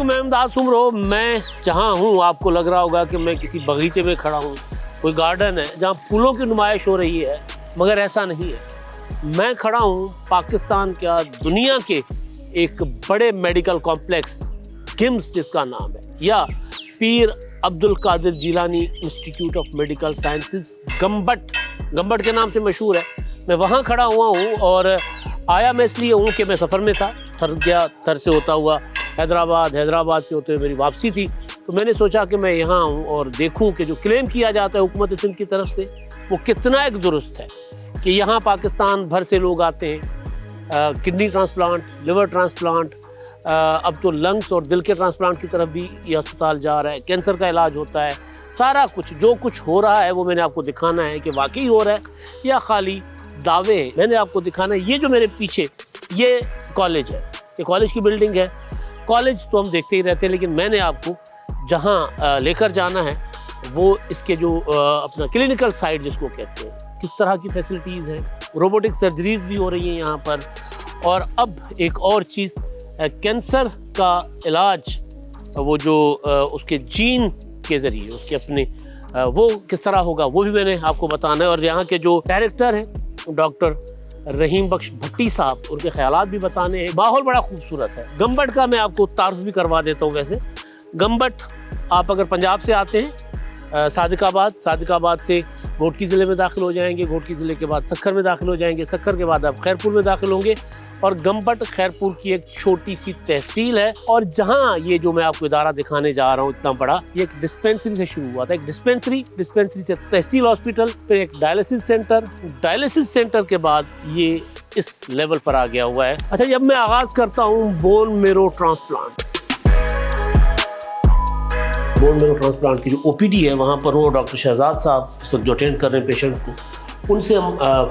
अस्सलामुअलैकुम, मैं इमदाद सुमरो। मैं जहाँ हूँ आपको लग रहा होगा कि मैं किसी बगीचे में खड़ा हूँ, कोई गार्डन है जहाँ फूलों की नुमाइश हो रही है, मगर ऐसा नहीं है। मैं खड़ा हूँ पाकिस्तान का दुनिया के एक बड़े मेडिकल कॉम्प्लेक्स किम्स जिसका नाम है, या Pir Abdul Qadir Jilani institute of medical sciences Gambat के नाम से मशहूर है। मैं वहाँ खड़ा हुआ हूँ और आया मैं इसलिए हूँ कि मैं सफ़र में था, थर से होता हुआ हैदराबाद से होते हुए मेरी वापसी थी। तो मैंने सोचा कि मैं यहाँ आऊँ और देखूँ कि जो क्लेम किया जाता है हुकूमत सिंध की तरफ से वो कितना एक दुरुस्त है कि यहाँ पाकिस्तान भर से लोग आते हैं, किडनी ट्रांसप्लांट, लिवर ट्रांसप्लांट, अब तो लंग्स और दिल के ट्रांसप्लांट की तरफ भी ये अस्पताल जा रहा है, कैंसर का इलाज होता है। सारा कुछ जो कुछ हो रहा है वो मैंने आपको दिखाना है कि वाकई हो रहा है या खाली दावे हैं। मैंने आपको दिखाना है। ये जो मेरे पीछे ये कॉलेज है, ये कॉलेज की बिल्डिंग है। कॉलेज तो हम देखते ही रहते हैं, लेकिन मैंने आपको जहाँ लेकर जाना है वो इसके जो अपना क्लिनिकल साइड जिसको कहते हैं, किस तरह की फैसिलिटीज़ हैं, रोबोटिक सर्जरीज भी हो रही हैं यहाँ पर। और अब एक और चीज़, कैंसर का इलाज वो जो उसके जीन के ज़रिए उसके अपने वो किस तरह होगा वो भी मैंने आपको बताना है। और यहाँ के जो डायरेक्टर हैं डॉक्टर रहीम बख्श भट्टी साहब, उनके ख्यालात भी बताने हैं। माहौल बड़ा खूबसूरत है। गंबट का मैं आपको तारुफ भी करवा देता हूँ। वैसे गंबट आप अगर पंजाब से आते हैं, सादिकाबाद से घोटकी ज़िले में दाखिल हो जाएंगे, घोटकी ज़िले के बाद सक्खर में दाखिल हो जाएंगे, सक्खर के बाद आप खैरपुर में दाखिल होंगे। और गंबट खैरपुर की एक छोटी सी तहसील है। और जहाँ ये जो मैं आपको इदारा दिखाने जा रहा हूँ इतना बड़ा, ये एक डिस्पेंसरी से शुरू हुआ था। एक डिस्पेंसरी से तहसील हॉस्पिटल, फिर एक डायलिसिस सेंटर के बाद ये इस लेवल पर आ गया हुआ है। अच्छा, जब मैं आगाज़ करता हूँ बोन मेरो ट्रांसप्लांट की जो OPD है, वहाँ पर वो डॉक्टर शहजाद साहब इस वक्त जो अटेंड कर रहे हैं पेशेंट को, उनसे हम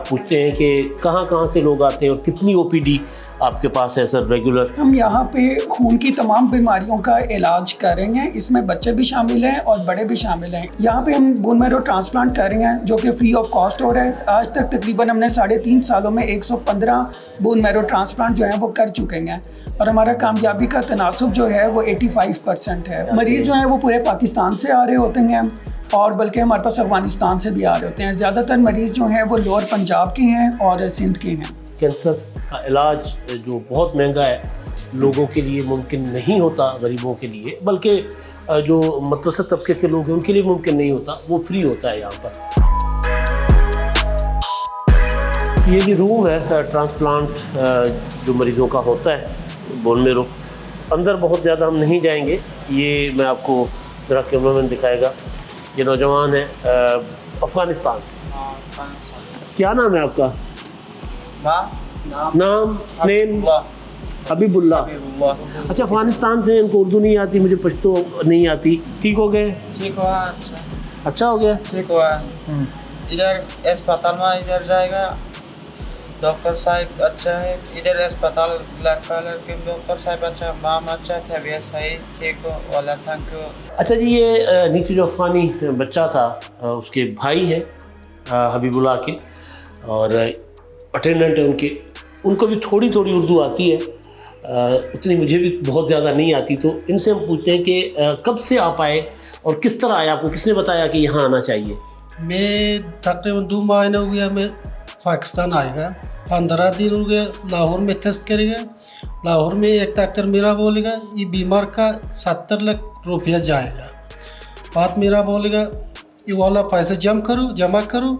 पूछते हैं कि कहाँ से लोग आते हैं और कितनी OPD आपके पास है सर रेगुलर। हम यहाँ पे खून की तमाम बीमारियों का इलाज कर रहे हैं। इसमें बच्चे भी शामिल हैं और बड़े भी शामिल हैं। यहाँ पे हम बोन मैरो ट्रांसप्लांट कर रहे हैं जो कि फ्री ऑफ कॉस्ट हो रहा है। आज तक तकरीबन हमने 3.5 सालों में 115 बोन मैरो ट्रांसप्लांट जो है वो कर चुके हैं और हमारा कामयाबी का तनासुब जो है वो 85% है। मरीज़ जो है वो पूरे पाकिस्तान से आ रहे होते हैं और बल्कि हमारे पास अफगानिस्तान से भी आ रहे होते हैं। ज़्यादातर मरीज़ जो हैं वो लोअर पंजाब के हैं और सिंध के हैं। कैंसर का इलाज जो बहुत महंगा है, लोगों के लिए मुमकिन नहीं होता, गरीबों के लिए, बल्कि जो मतवसत तबके के लोग हैं उनके लिए मुमकिन नहीं होता, वो फ्री होता है यहाँ पर। ये जो रूम है ट्रांसप्लांट जो मरीज़ों का होता है बोन मेरो, अंदर बहुत ज़्यादा हम नहीं जाएंगे। ये मैं आपको ज़रा कैमरा मैन दिखाएगा। ये नौजवान है अफ़गानिस्तान से। क्या नाम है आपका? नाम हबीबुल्ला। अच्छा, अफ़गानिस्तान से, इनको उर्दू नहीं आती, मुझे पश्तो नहीं आती। ठीक हो गए? ठीक हुआ। अच्छा हो गया? ठीक हुआ। इधर अस्पताल में इधर जाएगा, डॉक्टर साहब अच्छा है। इधर अस्पताल लड़का लड़की डॉक्टर साहब अच्छा, माम अच्छा, तबीयत सही, ठीक हो वाला, थैंक यू। अच्छा जी, ये नीचे जो अफ़गानी बच्चा था उसके भाई है हबीबुल्ला के, और अटेंडेंट है उनको भी थोड़ी उर्दू आती है, उतनी मुझे भी बहुत ज़्यादा नहीं आती। तो इनसे हम पूछते हैं कि कब से आप आए और किस तरह आए, आपको किसने बताया कि यहाँ आना चाहिए? मैं तकरीबन 2 महीने हो गया मैं पाकिस्तान आएगा। 15 दिन हो गया लाहौर में टेस्ट करेगा। लाहौर में एक डॉक्टर मेरा बोलेगा ये बीमार का 70 लाख रुपया जाएगा। बात मेरा बोलेगा ये वाला पैसा जमा करो,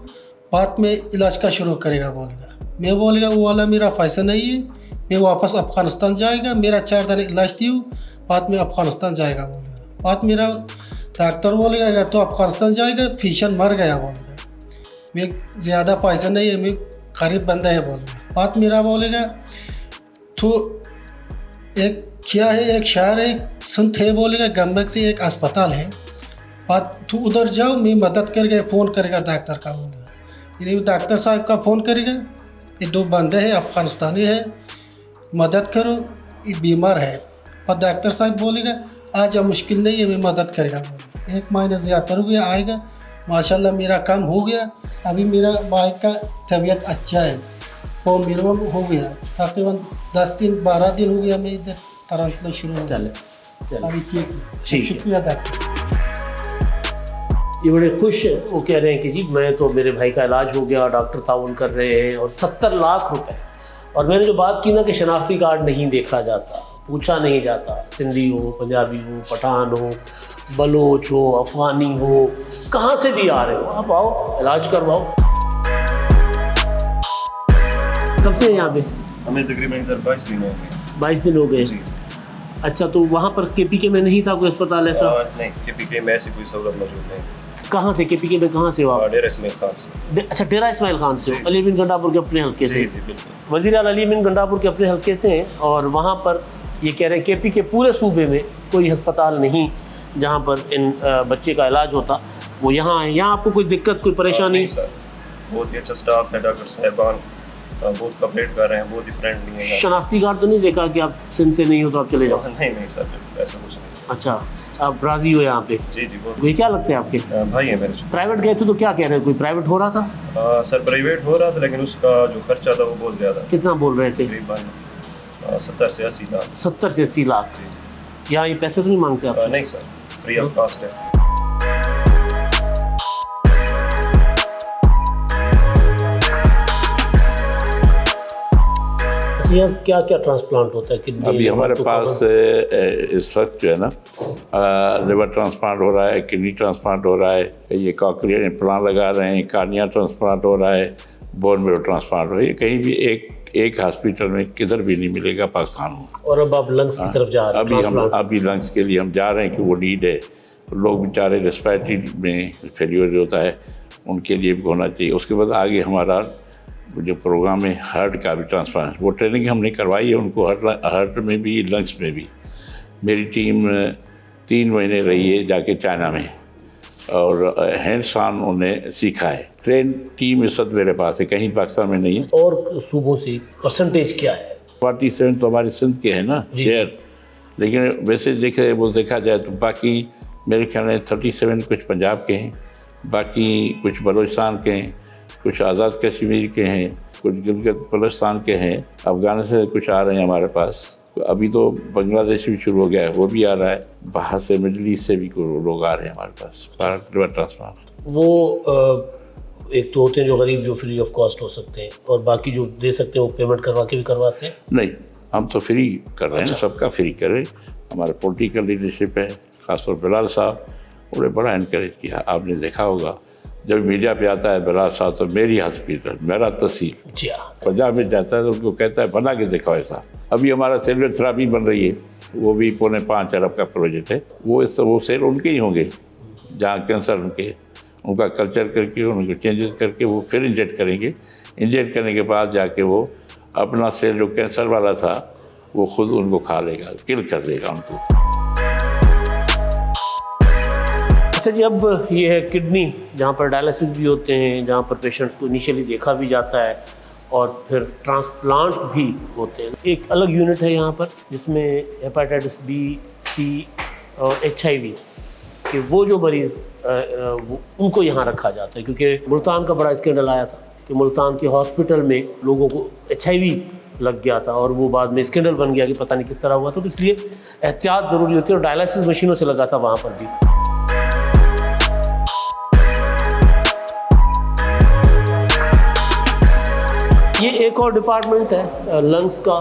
बाद में इलाज का शुरू करेगा बोलेगा। मैं बोलेगा वो वाला मेरा पैसा नहीं है, मैं वापस अफ़गानिस्तान जाएगा, मेरा 4 दिन इलाज दियो, बाद में अफ़गानिस्तान जाएगा बोलेगा। बात मेरा डॉक्टर बोलेगा अगर तो अफ़गानिस्तान जाएगा पेशेंट मर गया बोलेगा, मैं ज़्यादा पैसा नहीं है, मैं गरीब बंदा है बोलेगा। बात मेरा बोलेगा तो एक क्या है, एक शहर है संत है बोलेगा, गंबक से एक अस्पताल है, बात तो उधर जाओ, मैं मदद करके फ़ोन करेगा डॉक्टर का बोलेगा। यानी डॉक्टर साहब का फ़ोन करेगा, ये 2 बंदे हैं अफ़गानिस्तानी है, मदद करो ये बीमार है। और डॉक्टर साहब बोलेगा आज मुश्किल नहीं है, मैं मदद करेगा बोलेगा। 1 महीने ज़्यादा हो गया आएगा, माशाल्लाह मेरा काम हो गया। अभी मेरा भाई का तबीयत अच्छा है, वो मेरा हो गया तकरीबन 10 दिन 12 दिन हो गया मैं इधर तरंतला शुरू हो। चले, अभी ठीक ठीक है। शुक्रिया डॉक्टर। ये बड़े खुश हैं, वो कह रहे हैं कि जी मैं तो मेरे भाई का इलाज हो गया, डॉक्टर ताउन कर रहे हैं और 70 लाख रुपए। और मैंने जो बात की ना कि शनाख्ती कार्ड नहीं देखा जाता, पूछा नहीं जाता, सिंधी हो, पंजाबी हो, पठान हो, बलोच हो, अफगानी हो, कहाँ से भी आ रहे हो, आप आओ इलाज करवाओ। कब से यहाँ पे? हमें तकरीबन इधर 22 दिन हो गए। 22 दिन हो गए। जी। अच्छा, तो वहाँ पर केपीके में नहीं था कोई अस्पताल ऐसा? नहीं, केपीके में ऐसी कोई सहूलत मौजूद नहीं थी। कहाँ से केपीके में कहाँ से हो आप? डेरा इस्माइल खान से। अच्छा, डेरा इस्माइल खान से हो, जी। अली बिन गंडापुर के अपने हल्के से। जी जी बिल्कुल। वज़ीर आला अली बिन गंडापुर के अपने हल्के से हैं और वहाँ पर ये कह रहे हैं केपी के पूरे सूबे में कोई अस्पताल नहीं जहाँ पर इन बच्चे का इलाज होता, वो यहाँ है। यहाँ आपको कोई दिक्कत, कोई परेशानी? नहीं सर, बहुत ही अच्छा स्टाफ है, डॉक्टर साहिबान बहुत कॉपरेट कर रहे हैं, बहुत ही फ्रेंडली हैं। शनाख्ती कार्ड तो नहीं देखा कि आप सिंध से नहीं हो तो आप चले जाओ? नहीं नहीं सर, ऐसा कुछ नहीं। अच्छा, आप राज़ी हो यहाँ पे? जी जी बहुत। ये क्या लगते हैं आपके? भाई है मेरे। प्राइवेट गए थे तो क्या कह रहे हैं, कोई प्राइवेट हो रहा था? सर प्राइवेट हो रहा था लेकिन उसका जो खर्चा था वो बहुत ज़्यादा, कितना बोल रहे थे? तकरीबन 70 से 80 लाख। 70 से 80 लाख। जी। यहाँ ये पैसे तो नहीं मांगते आप? नहीं सर, फ्री ऑफ कॉस्ट है। यार क्या क्या ट्रांसप्लांट होता है किडनी? अभी हमारे पास इस वक्त जो है ना लिवर ट्रांसप्लांट हो रहा है, किडनी ट्रांसप्लांट हो रहा है, ये कॉकलियर इम्प्लांट लगा रहे हैं, कार्निया ट्रांसप्लांट हो रहा है, बोन मेरो ट्रांसप्लांट हो रहा है। कहीं भी एक हॉस्पिटल में किधर भी नहीं मिलेगा पाकिस्तान में। और अब आप लंग्स की तरफ जा रहे हैं? अभी लंग्स के लिए हम जा रहे हैं कि वो नीड है। लोग बेचारे रेस्पिरेटरी में फेलियर होता है, उनके लिए भी होना चाहिए। उसके बाद आगे हमारा जो प्रोग्राम है हार्ट का भी ट्रांसप्लांट, वो ट्रेनिंग हमने करवाई है उनको, हार्ट में भी लंग्स में भी। मेरी टीम 3 महीने रही है जाके चाइना में और हैंड्स ऑन उन्हें सीखा है। ट्रेन टीम इस वक्त मेरे पास है, कहीं पाकिस्तान में नहीं है। और सूबों से परसेंटेज क्या है? 47 तो हमारे सिंध के हैं ना शेयर, लेकिन वैसे देखा जाए तो बाकी मेरे ख्याल में 37 कुछ पंजाब के हैं, बाकी कुछ बलूचिस्तान के हैं, कुछ आज़ाद कश्मीर के हैं, कुछ गिलगित बल्तिस्तान के हैं, अफ़गानिस्तान से कुछ आ रहे हैं हमारे पास। अभी तो बांग्लादेश भी शुरू हो गया है, वो भी आ रहा है। बाहर से मिडल ईस्ट से भी लोग आ रहे हैं हमारे पास लिवर ट्रांसप्लांट। वो एक तो होते हैं जो गरीब, जो फ्री ऑफ कॉस्ट हो सकते हैं, और बाकी जो दे सकते हैं वो पेमेंट करवा के भी करवाते हैं? नहीं, हम तो फ्री कर रहे हैं, सबका फ्री करें। हमारा पॉलिटिकल लीडरशिप है, खासतौर बिलाल साहब, उन्हें बड़ा इनकरेज किया। आपने देखा होगा जब मीडिया पे आता है बिलाल साहब तो मेरी हॉस्पिटल, मेरा तहसील, जी हाँ। पंजाब में जाता है तो उनको कहता है बना के दिखाओ ऐसा। अभी हमारा सेलुलर थेरेपी बन रही है, वो भी 4.5 अरब का प्रोजेक्ट है। वो सेल उनके ही होंगे जहाँ कैंसर उनका कल्चर करके उनको चेंजेस करके वो फिर इंजेक्ट करेंगे। इंजेक्ट करने के बाद जाके वो अपना सेल जो कैंसर वाला था वो खुद उनको खा लेगा, किल कर देगा उनको। अच्छा जी, अब ये है किडनी, जहाँ पर डायलिसिस भी होते हैं, जहाँ पर पेशेंट्स को इनिशियली देखा भी जाता है और फिर ट्रांसप्लांट भी होते हैं। एक अलग यूनिट है यहाँ पर जिसमें हेपेटाइटिस बी, सी और HIV के वो जो मरीज़ उनको यहाँ रखा जाता है। क्योंकि मुल्तान का बड़ा स्कैंडल आया था कि मुल्तान के हॉस्पिटल में लोगों को HIV लग गया था और वो बाद में स्कैंडल बन गया कि पता नहीं किस तरह हुआ। तो इसलिए एहतियात ज़रूरी होती है और डायलिसिस मशीनों से लगा था वहाँ पर भी। ये एक और डिपार्टमेंट है लंग्स का,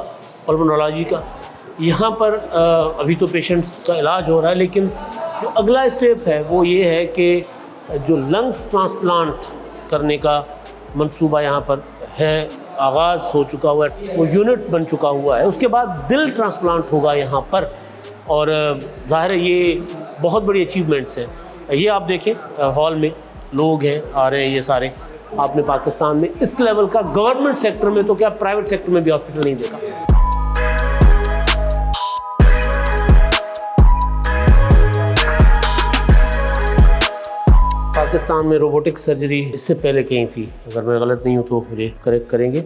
पल्मोनोलॉजी का। यहाँ पर अभी तो पेशेंट्स का इलाज हो रहा है, लेकिन जो अगला स्टेप है वो ये है कि जो लंग्स ट्रांसप्लांट करने का मंसूबा यहाँ पर है, आगाज़ हो चुका हुआ है, वो यूनिट बन चुका हुआ है। उसके बाद दिल ट्रांसप्लांट होगा यहाँ पर, और ज़ाहिर है ये बहुत बड़ी अचीवमेंट्स हैं। ये आप देखें हॉल में लोग हैं, आ रहे हैं ये सारे। आपने पाकिस्तान में इस लेवल का गवर्नमेंट सेक्टर में तो क्या प्राइवेट सेक्टर में भी हॉस्पिटल नहीं देखा। पाकिस्तान में रोबोटिक सर्जरी इससे पहले कहीं थी, अगर मैं गलत नहीं हूँ तो मुझे करेक्ट करेंगे।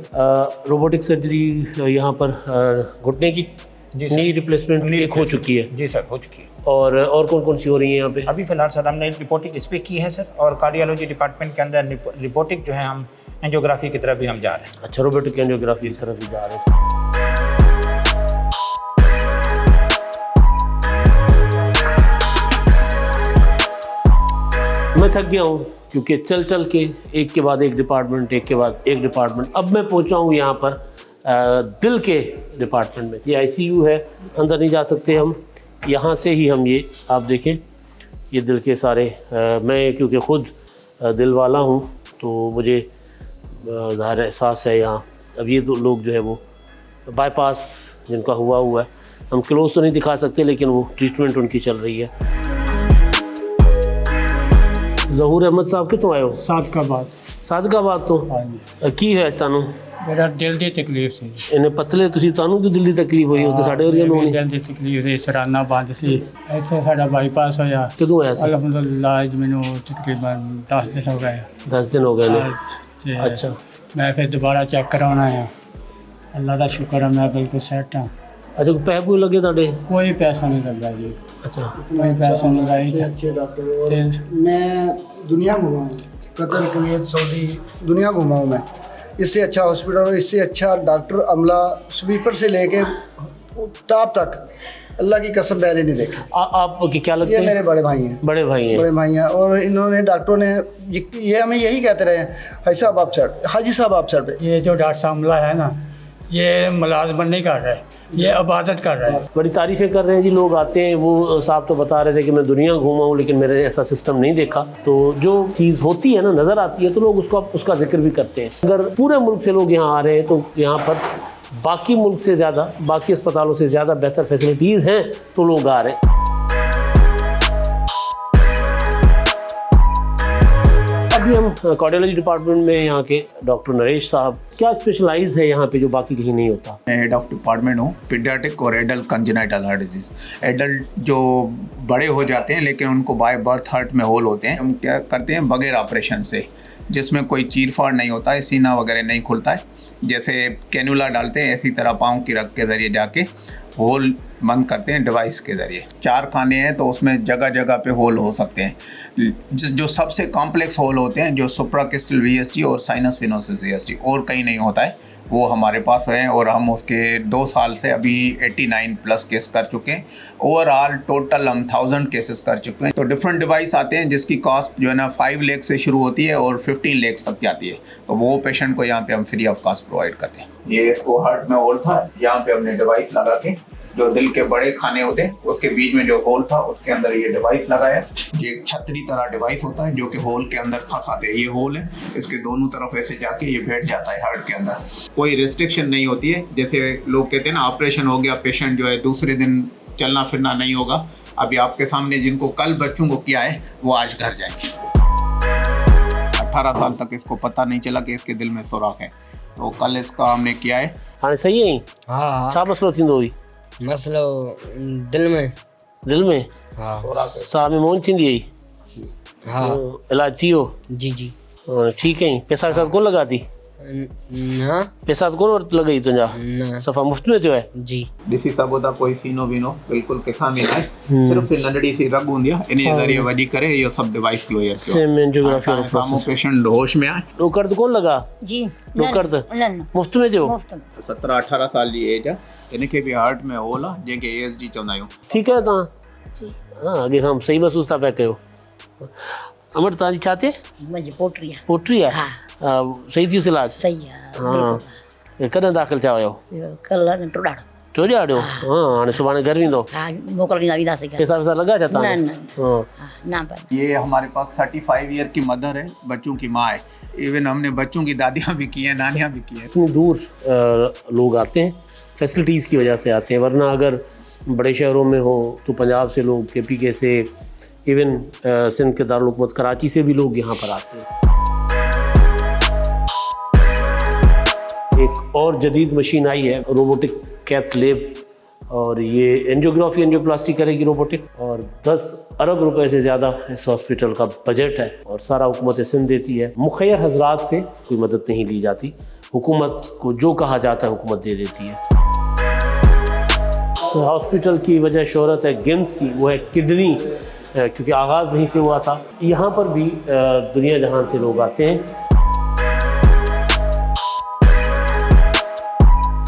रोबोटिक सर्जरी यहाँ पर घुटने की नी रिप्लेसमेंट एक हो चुकी है? जी सर, हो चुकी है। और कौन कौन सी हो रही है यहाँ पे? अभी फिलहाल सर हमने रिपोर्टिक इस पर की है सर, और कार्डियोलॉजी डिपार्टमेंट के अंदर रिपोर्टिक जो है हम एंजियोग्राफी की तरफ भी हम जा रहे हैं। अच्छा, रोबोटिक एंजियोग्राफी की तरफ भी जा रहे हैं। थक गया हूँ क्योंकि चल चल के एक के बाद एक डिपार्टमेंट, एक के बाद एक डिपार्टमेंट। अब मैं पहुँचा हूँ यहाँ पर दिल के डिपार्टमेंट में। ये आईसीयू है, अंदर नहीं जा सकते हम, यहाँ से ही हम ये आप देखें ये दिल के सारे मैं क्योंकि ख़ुद दिल वाला हूँ तो मुझे ज़ाहिर एहसास है यहाँ। अब ये दो लोग जो है वो बाईपास जिनका हुआ है, हम क्लोज तो नहीं दिखा सकते लेकिन वो ट्रीटमेंट उनकी चल रही है। ज़हूर अहमद साहब कितों आए हो? सादकाबाद तो की है सानू मेरा दिल की तकलीफ सी इन्हें पतले तुसी तानू क्यों दिल की तकलीफ हुई उते साडे वरिया लोग दिल की तकलीफ सी सराना बंद सी इत्थे साडा बाईपास होया कदों होया सी? अल्हम्दुलिल्लाह आज मैनू तकरीबन 10 दिन हो गए 10 दिन हो गए ने। ते अच्छा मैं फिर दोबारा चेक कराना है। अल्लाह का शुक्र है मैं बिल्कुल सेट हाँ। अच्छा पैसे कोई लगे ताडे? कोई पैसा नहीं लगा जी, अच्छा कोई पैसा नहीं लगा। मैं दुनिया घुमा हूँ, कतर, कुवैत, सऊदी, दुनिया घुमा हूँ मैं। इससे अच्छा हॉस्पिटल और इससे अच्छा डॉक्टर, अमला, स्वीपर से लेके टॉप तक अल्लाह की कसम मैंने नहीं देखा। आप क्या लगते ये हैं? मेरे बड़े भाई हैं। बड़े भाई हैं। बड़े भाई हैं और इन्होंने डॉक्टरों ने ये हमें यही कहते रहे हाजी साहब आप सर, हाजी साहब आप सर पे। ये जो डॉक्टर साहब अमला है ना, ये मुलाजमत नहीं कर रहा है, ये इबादत कर रहा है। बड़ी तारीफ़ें कर रहे हैं जी लोग आते हैं। वो साहब तो बता रहे थे कि मैं दुनिया घूमा हूँ लेकिन मेरे ऐसा सिस्टम नहीं देखा। तो जो चीज़ होती है ना, नज़र आती है तो लोग उसका जिक्र भी करते हैं। अगर पूरे मुल्क से लोग यहाँ आ रहे हैं तो यहाँ पर बाकी मुल्क से ज़्यादा, बाकी अस्पतालों से ज़्यादा बेहतर फैसिलिटीज़ हैं तो लोग आ रहे हैं। अभी हम कार्डियोलॉजी डिपार्टमेंट में यहाँ के डॉक्टर नरेश साहब, क्या स्पेशलाइज है यहाँ पे जो बाकी कहीं नहीं होता? मैं हेड ऑफ डिपार्टमेंट हूँ पीडियाट्रिक और adult congenital heart disease. Adult जो बड़े हो जाते हैं लेकिन उनको बाय बर्थ हार्ट में होल होते हैं, हम क्या करते हैं बगैर ऑपरेशन से, जिसमें कोई चीर फाड़ नहीं होता है, सीना वगैरह नहीं खुलता है, जैसे कैनुला डालते हैं इसी तरह पाँव की रग के ज़रिए जाके होल बंद करते हैं डिवाइस के ज़रिए। 4 खाने हैं तो उसमें जगह जगह पे होल हो सकते हैं। जो सबसे कॉम्प्लेक्स होल होते हैं जो सुप्राक्रिस्टल वीएसटी और साइनस फिनोसिस वीएसटी, और कहीं नहीं होता है, वो हमारे पास है और हम उसके 2 साल से अभी 89 प्लस केस कर चुके हैं। ओवरऑल टोटल हम 1000 केसेस कर चुके हैं। तो डिफरेंट डिवाइस आते हैं जिसकी कॉस्ट जो है ना 5 लाख से शुरू होती है और 15 लाख तक जाती है। तो वो पेशेंट को यहाँ पे हम फ्री ऑफ कॉस्ट प्रोवाइड करते हैं। ये इसको हार्ट में होल था, यहाँ पे हमने डिवाइस लगा के जो दिल के बड़े खाने होते हैं उसके बीच में जो होल था उसके अंदर ये डिवाइस लगाया। ये एक छतरी तरह डिवाइस होता है जो कि होल के अंदर फंस आते हैं। ये होल है, इसके दोनों तरफ ऐसे जाके ये बैठ जाता है हार्ट के अंदर। कोई रिस्ट्रिक्शन नहीं होती है, जैसे लोग कहते हैं ना ऑपरेशन हो गया पेशेंट जो है दूसरे दिन चलना फिरना नहीं होगा। अभी आपके सामने जिनको कल बच्चों को किया है वो आज घर जाएंगे। 18 साल तक इसको पता नहीं चला कि इसके दिल में सुराख है, तो कल इसका हमने किया है। हाँ सही है। हाँ छा मसलो थींदो हुई? मसलो दिल में हाँ साह में मोन थींदी हुई? हाँ इलाज थी हो? जी जी ठीक है। पैसा के साथ कौन लगा थी? ना पैसा तो कौन लॻई तुंहिंजा? ना सफ़ा मुफ़्त में थियो आहे? जी ॾिसी सघो था कोई सीनो वीनो बिल्कुलु किथां बि न आहे, सिर्फ़ु नंढड़ी सी रग हूंदी आहे, इन जे ज़रिए वॼी करे इहो सभु डिवाइस क्लियर सेम एंजियोग्राफी थियो। साम्हूं पेशेंट होश में आहे। ॾोकड़ कोन लॻा? जी ॾोकड़ न मुफ़्त में थियो? मुफ्त में 17-18 साल जी एज आहे, इनखे बि हार्ट में होल आहे जंहिंखे ASD चवंदा आहियूं। ठीकु आहे तव्हां? जी हाँ अॻे खां सही महसूस था पिया कयो। अमर तव्हांजी छा थिए? मुंहिंजी पोटी आहे। पोटी आहे? हा सही थियो इलाज? सही आहे हाँ कॾहिं दाख़िल थिया हुयो? कल्ह नंढो ॾाढो टियों ॾियो? हाँ हाणे सुभाणे घर वेंदो? हा मोकल ॾींदासीं पैसा वैसा लॻा छा न तव्हां? न हाँ हा ना भाई ये हमारे पास 35 ईयर की मदर है, बच्चों की माँ है। इवन हमने बच्चों की दादियाँ भी की हैं, नानियाँ भी की हैं। इतनी दूर लोग आते हैं, फैसिलिटीज़ की वजह से आते हैं, वरना अगर बड़े शहरों में हो तो पंजाब से लोग, KPK से, इवन सिंध के दारुल हुकूमत कराची से भी लोग यहाँ पर आते हैं। एक और जदीद मशीन आई है रोबोटिक कैथ लैब, और ये एंजियोग्राफी एंजियोप्लास्टी करेगी रोबोटिक, और 10 अरब रुपए से ज़्यादा इस हॉस्पिटल का बजट है और सारा हुकूमत सिंध देती है। मुखैर हजरात से कोई मदद नहीं ली जाती, हुकूमत को जो कहा जाता है हुकूमत दे देती है। तो हॉस्पिटल की वजह शोहरत है गिम्स की, वो है किडनी, क्योंकि आगाज़ वहीं से हुआ था। यहाँ पर भी दुनिया जहान से लोग आते हैं।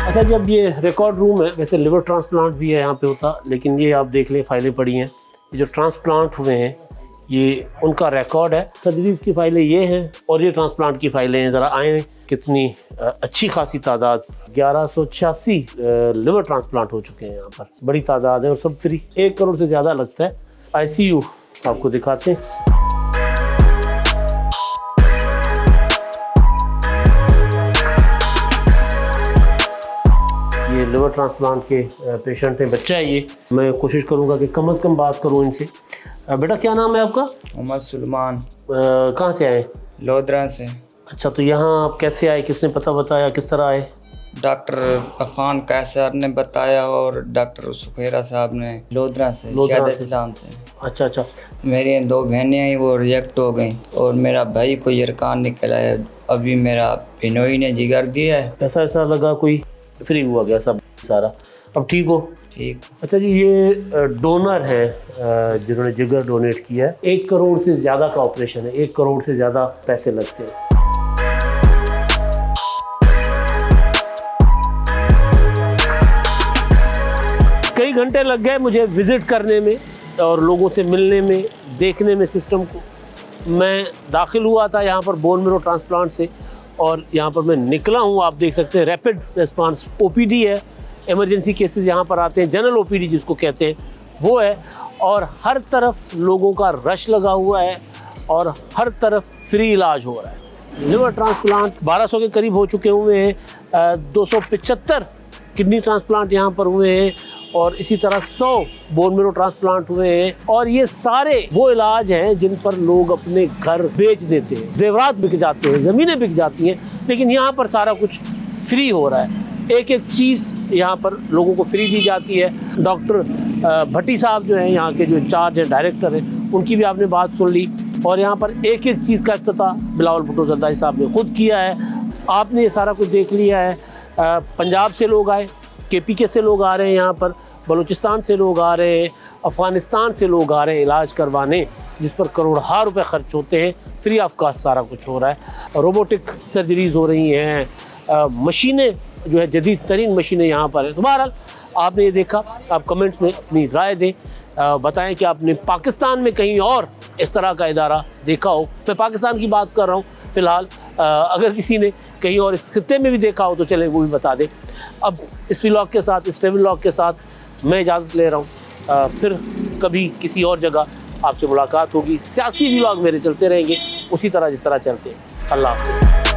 अच्छा जी, अब ये रिकॉर्ड रूम है, वैसे लिवर ट्रांसप्लांट भी है यहाँ पे होता, लेकिन ये आप देख लें फाइलें पड़ी हैं। ये जो ट्रांसप्लांट हुए हैं ये उनका रिकॉर्ड है। सर्जरीज की फाइलें ये हैं और ये ट्रांसप्लांट की फाइलें हैं। ज़रा आएँ कितनी अच्छी खासी तादाद, 1186 लिवर ट्रांसप्लांट हो चुके हैं यहाँ पर, बड़ी तादाद है और सब फ्री। 1 करोड़ से ज़्यादा लगता है। ICU आपको दिखाते हैं। ये लिवर ट्रांसप्लांट के पेशेंट हैं, बच्चा है ये। मैं कोशिश करूँगा कि कम से कम बात करूँ इनसे। बेटा क्या नाम है आपका? मोहम्मद सुलेमान। कहाँ से आए? लोधरा से। अच्छा, तो यहाँ आप कैसे आए, किसने पता बताया, किस तरह आए? डॉक्टर अफान कैसर ने बताया और डॉक्टर सुखैरा साहब ने लोधरा से, शायद इस्लाम से। अच्छा अच्छा। मेरी 2 बहनें आई, वो रिजेक्ट हो गई और मेरा भाई को यरकान निकला है। अभी मेरा बिनोई ने जिगर दिया है। ऐसा लगा कोई फ्री हुआ गया सब सारा? अब ठीक हो? ठीक। अच्छा जी, ये डोनर है जिन्होंने जिगर डोनेट किया है। 1 करोड़ से ज़्यादा का ऑपरेशन है, 1 करोड़ से ज़्यादा पैसे लगते हैं। कई घंटे लग गए मुझे विज़िट करने में और लोगों से मिलने में, देखने में सिस्टम को। मैं दाखिल हुआ था यहाँ पर बोन मैरो ट्रांसप्लांट से और यहाँ पर मैं निकला हूँ। आप देख सकते हैं रैपिड रिस्पांस OPD है, इमरजेंसी केसेस यहाँ पर आते हैं, जनरल OPD जिसको कहते हैं वो है। और हर तरफ लोगों का रश लगा हुआ है और हर तरफ फ्री इलाज हो रहा है। लिवर ट्रांसप्लांट 1200 के करीब हो चुके हुए हैं। 275 किडनी ट्रांसप्लांट यहाँ पर हुए हैं और इसी तरह 100 बोन मैरो ट्रांसप्लांट हुए हैं। और ये सारे वो इलाज हैं जिन पर लोग अपने घर बेच देते हैं, जेवरात बिक जाते हैं, ज़मीनें बिक जाती हैं, लेकिन यहाँ पर सारा कुछ फ्री हो रहा है। एक एक चीज़ यहाँ पर लोगों को फ्री दी जाती है। डॉक्टर भट्टी साहब जो हैं यहाँ के, जो इंचार्ज हैं, डायरेक्टर हैं, उनकी भी आपने बात सुन ली। और यहाँ पर एक एक चीज़ का इफ्तिताह बिलावल भुट्टो जरदारी साहब ने खुद किया है। आपने ये सारा कुछ देख लिया है। पंजाब से लोग आए, KPK से लोग आ रहे हैं यहाँ पर, बलूचिस्तान से लोग आ रहे हैं, अफ़गानिस्तान से लोग आ रहे हैं इलाज करवाने, जिस पर करोड़ों रुपए खर्च होते हैं। फ्री ऑफ कॉस्ट सारा कुछ हो रहा है। रोबोटिक सर्जरीज हो रही हैं, मशीनें जो है जदीद तरीन मशीनें यहाँ पर हैं। तो बहरहाल आपने ये देखा, आप कमेंट्स में अपनी राय दें, बताएं कि आपने पाकिस्तान में कहीं और इस तरह का इदारा देखा हो। मैं पाकिस्तान की बात कर रहा हूँ फ़िलहाल, अगर किसी ने कहीं और इस खित्ते में भी देखा हो तो चले वो भी बता दें। अब इस व्लॉग के साथ, इस ट्रैवल व्लॉग के साथ मैं इजाज़त ले रहा हूँ। फिर कभी किसी और जगह आपसे मुलाकात होगी। सियासी व्लॉग मेरे चलते रहेंगे उसी तरह जिस तरह चलते हैं। अल्लाह हाफ़िज़।